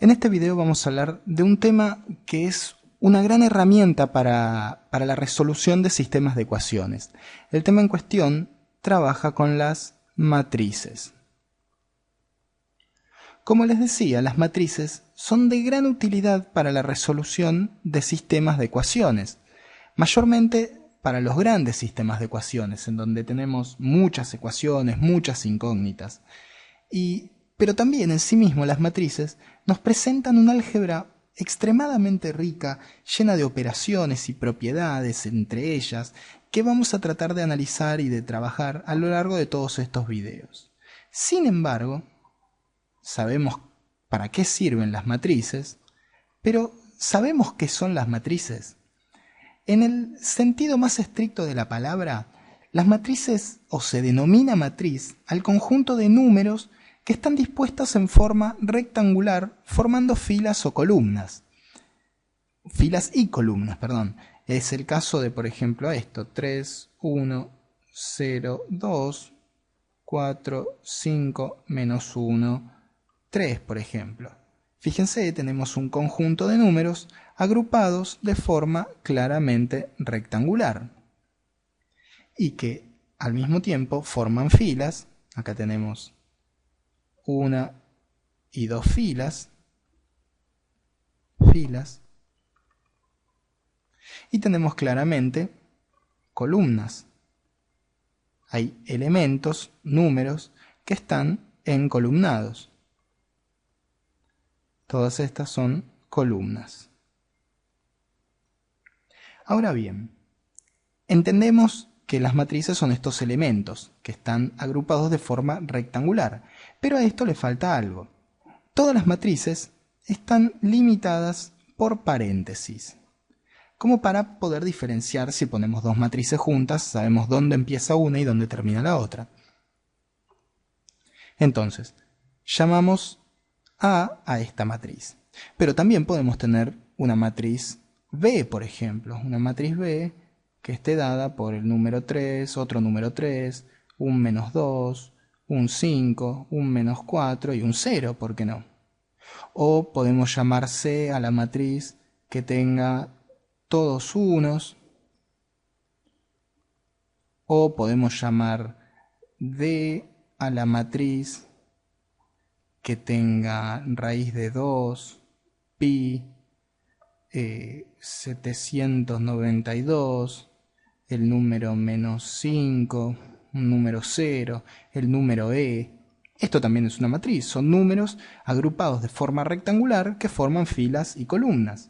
En este video vamos a hablar de un tema que es una gran herramienta para la resolución de sistemas de ecuaciones. El tema en cuestión trabaja con las matrices. Como les decía, las matrices son de gran utilidad para la resolución de sistemas de ecuaciones, mayormente para los grandes sistemas de ecuaciones, en donde tenemos muchas ecuaciones, muchas incógnitas. Pero también en sí mismo las matrices nos presentan un álgebra extremadamente rica, llena de operaciones y propiedades entre ellas, que vamos a tratar de analizar y de trabajar a lo largo de todos estos videos. Sin embargo, sabemos para qué sirven las matrices, pero ¿sabemos qué son las matrices? En el sentido más estricto de la palabra, las matrices o se denomina matriz al conjunto de números que están dispuestas en forma rectangular formando filas o columnas. Filas y columnas, perdón. Es el caso de, por ejemplo, esto: 3, 1, 0, 2, 4, 5, menos 1, 3, por ejemplo. Fíjense, tenemos un conjunto de números agrupados de forma claramente rectangular y que al mismo tiempo forman filas. Acá tenemos una y dos filas, y tenemos claramente columnas. Hay elementos, números, que están encolumnados. Todas estas son columnas. Ahora bien, entendemos que las matrices son estos elementos que están agrupados de forma rectangular, pero a esto le falta algo. Todas las matrices están limitadas por paréntesis, como para poder diferenciar. Si ponemos dos matrices juntas, sabemos dónde empieza una y dónde termina la otra. Entonces, llamamos A esta matriz, pero también podemos tener una matriz B, por ejemplo, una matriz B que esté dada por el número 3, otro número 3, un menos 2, un 5, un menos 4 y un 0, ¿por qué no? O podemos llamar C a la matriz que tenga todos unos, o podemos llamar D a la matriz que tenga raíz de 2, pi, 792, el número menos 5, un número 0, el número E. Esto también es una matriz, son números agrupados de forma rectangular que forman filas y columnas.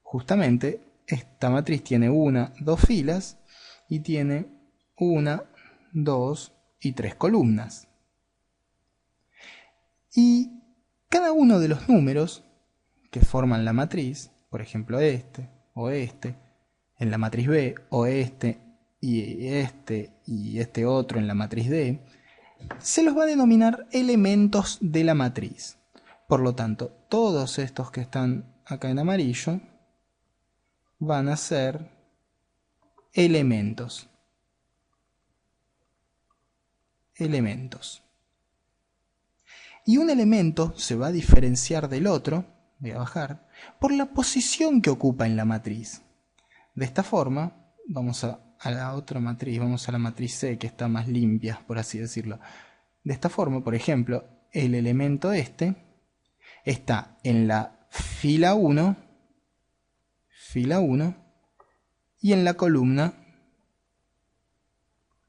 Justamente esta matriz tiene una, dos filas y tiene una, dos y tres columnas. Y cada uno de los números que forman la matriz, por ejemplo este o este, en la matriz B, o este y este otro en la matriz D, se los va a denominar elementos de la matriz. Por lo tanto, todos estos que están acá en amarillo van a ser elementos. Y un elemento se va a diferenciar del otro, voy a bajar, por la posición que ocupa en la matriz. De esta forma, vamos a la otra matriz, vamos a la matriz C, que está más limpia, por así decirlo. De esta forma, por ejemplo, el elemento este está en la fila 1, y en la columna,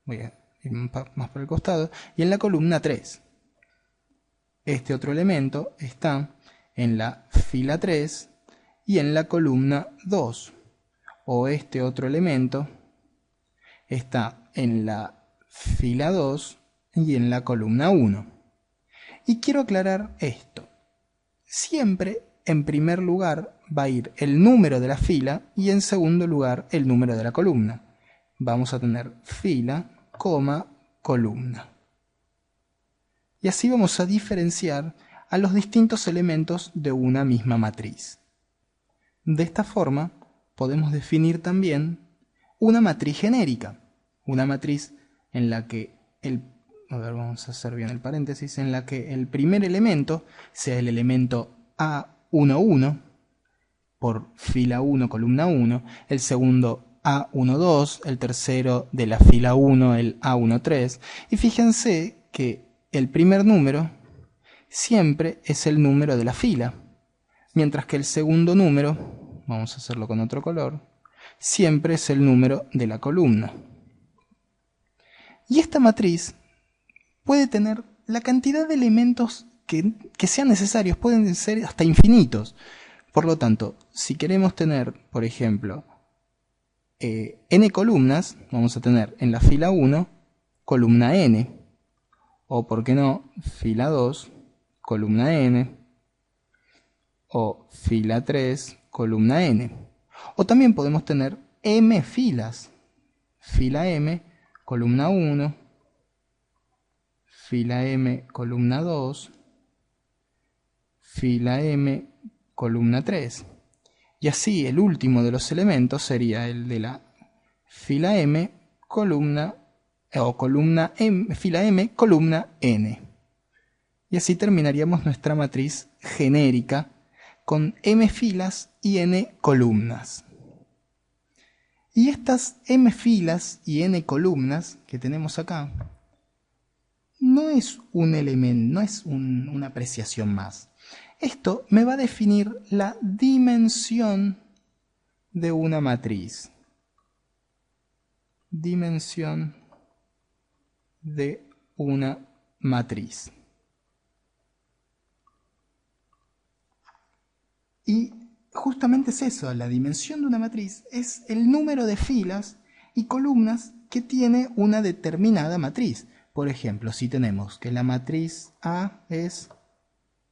voy a ir más por el costado, y en la columna 3. Este otro elemento está en la fila 3 y en la columna 2. O este otro elemento está en la fila 2 y en la columna 1. Y quiero aclarar esto. Siempre en primer lugar va a ir el número de la fila y en segundo lugar el número de la columna. Vamos a tener fila, columna. Y así vamos a diferenciar a los distintos elementos de una misma matriz. De esta forma podemos definir también una matriz genérica, una matriz en la que vamos a hacer bien el paréntesis, en la que el primer elemento sea el elemento A 1, 1, por fila 1, columna 1, el segundo A1, 2, el tercero de la fila 1, el A1, 3, y fíjense que el primer número siempre es el número de la fila, mientras que el segundo número, vamos a hacerlo con otro color, siempre es el número de la columna. Y esta matriz puede tener la cantidad de elementos que sean necesarios, pueden ser hasta infinitos. Por lo tanto, si queremos tener, por ejemplo, n columnas, vamos a tener en la fila 1, columna n, o por qué no, fila 2, columna n, o fila 3, columna n. O también podemos tener m filas, fila m, columna 1, fila m, columna 2, fila m, columna 3. Y así el último de los elementos sería el de la fila m, columna, o columna m, fila m, columna n. Y así terminaríamos nuestra matriz genérica con m filas y n columnas. Y estas m filas y n columnas que tenemos acá no es un elemento, no es una apreciación más. Esto me va a definir la dimensión de una matriz. Dimensión de una matriz. Y justamente es eso, la dimensión de una matriz es el número de filas y columnas que tiene una determinada matriz. Por ejemplo, si tenemos que la matriz A es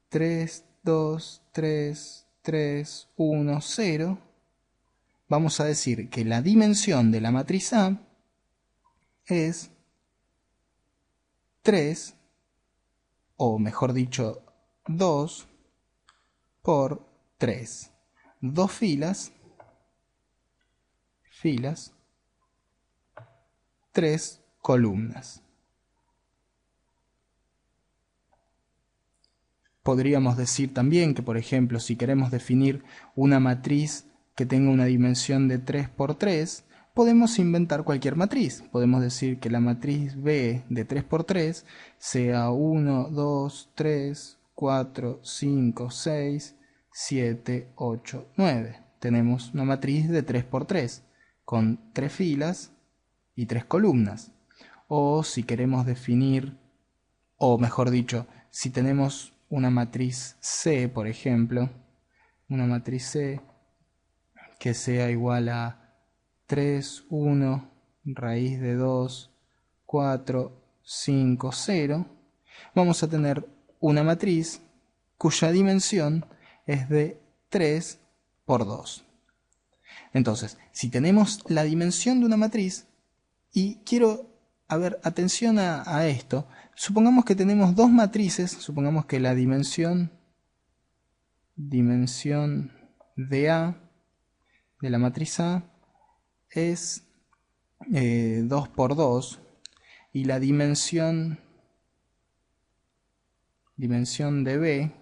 3, 2, 3, 3, 1, 0, vamos a decir que la dimensión de la matriz A es 3, o mejor dicho, 2 por 3. 2 filas, 3 columnas. Podríamos decir también que, por ejemplo, si queremos definir una matriz que tenga una dimensión de 3 por 3, podemos inventar cualquier matriz. Podemos decir que la matriz B de 3 por 3 sea 1, 2, 3, 4, 5, 6, 7, 8, 9. Tenemos una matriz de 3 por 3 con 3 filas y 3 columnas. O si queremos definir, o mejor dicho, si tenemos una matriz C, por ejemplo, una matriz C que sea igual a 3, 1, raíz de 2, 4, 5, 0, vamos a tener una matriz cuya dimensión es de 3 por 2. Entonces, si tenemos la dimensión de una matriz, y quiero, atención a esto, supongamos que tenemos dos matrices, supongamos que la dimensión de A, de la matriz A, es 2 por 2, y la dimensión de B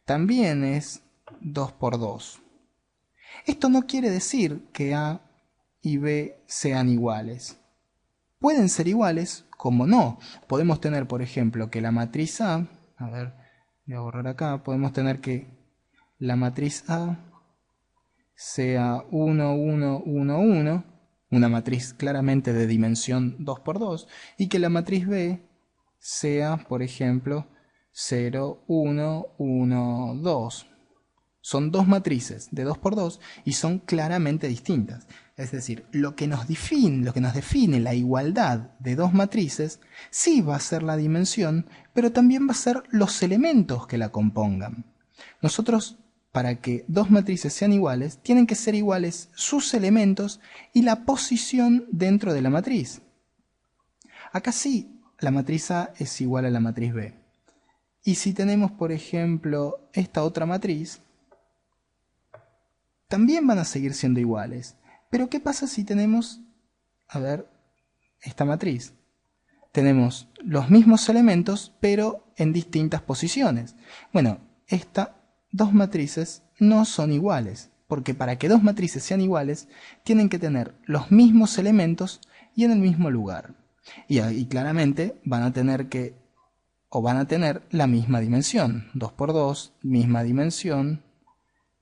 también es 2 por 2. Esto no quiere decir que A y B sean iguales. Pueden ser iguales, como no. Podemos tener, por ejemplo, que la matriz A, voy a borrar acá, podemos tener que la matriz A sea 1, 1, 1, 1, una matriz claramente de dimensión 2 por 2, y que la matriz B sea, por ejemplo, 0, 1, 1, 2. Son dos matrices de 2 por 2 y son claramente distintas. Es decir, lo que nos define la igualdad de dos matrices sí va a ser la dimensión, pero también va a ser los elementos que la compongan. Nosotros, para que dos matrices sean iguales, tienen que ser iguales sus elementos y la posición dentro de la matriz. Acá sí, la matriz A es igual a la matriz B. Y si tenemos, por ejemplo, esta otra matriz, también van a seguir siendo iguales. Pero ¿qué pasa si tenemos, esta matriz? Tenemos los mismos elementos, pero en distintas posiciones. Bueno, esta dos matrices no son iguales, porque para que dos matrices sean iguales, tienen que tener los mismos elementos y en el mismo lugar. Y claramente van a tener la misma dimensión, 2 por 2, misma dimensión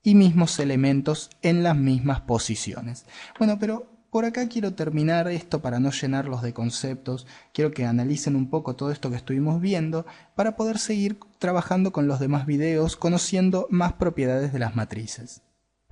y mismos elementos en las mismas posiciones. Bueno, pero por acá quiero terminar esto para no llenarlos de conceptos. Quiero que analicen un poco todo esto que estuvimos viendo para poder seguir trabajando con los demás videos, conociendo más propiedades de las matrices.